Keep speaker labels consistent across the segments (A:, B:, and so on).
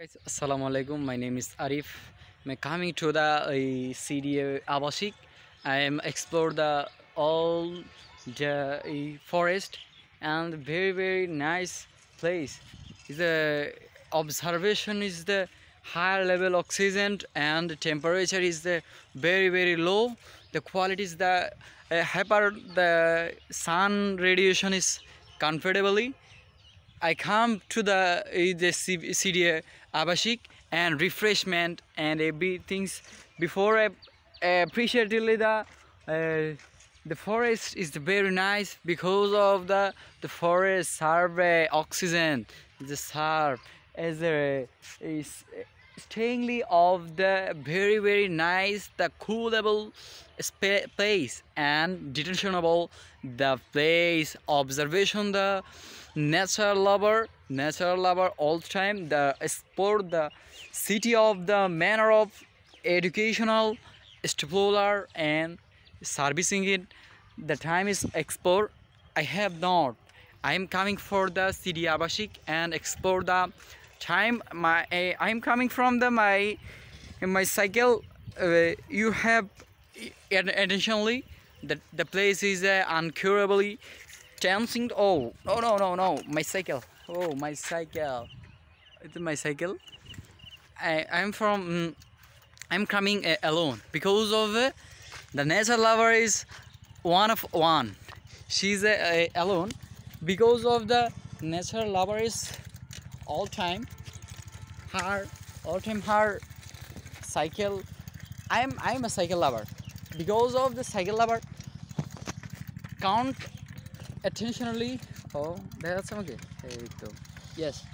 A: Guys, Assalamu alaikum. My name is Arif. I'm coming to the CDA Abashik. I am explore the all the forest and very nice place. The observation is the higher level oxygen and the temperature is the very low. The quality is the hyper the sun radiation is comfortably. I come to the CDA Abashik and refreshment and everything before I appreciately the forest is very nice because of the forest serve oxygen the serve as a is stayingly of the very nice the coolable place and detentionable the place observation the nature lover all time the sport the city of the manner of educational explorer and servicing it the time is explore I have not I am coming for the city abashik and explore the time I am coming from the my cycle you have additionally the place is uncurably dancing. Oh no my cycle, oh my cycle, it's my cycle. I'm coming alone because of the nature lover is one of one. She's alone because of the nature lover is all time her cycle. I'm a cycle lover because of the cycle lover count attentionally. Oh, that's okay. Yes,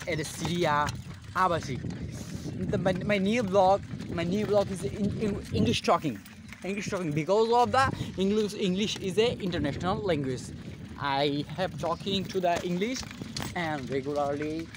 A: it is Syria Abashik. My new blog is in English talking because of the English is a international language. I have talking to the English and regularly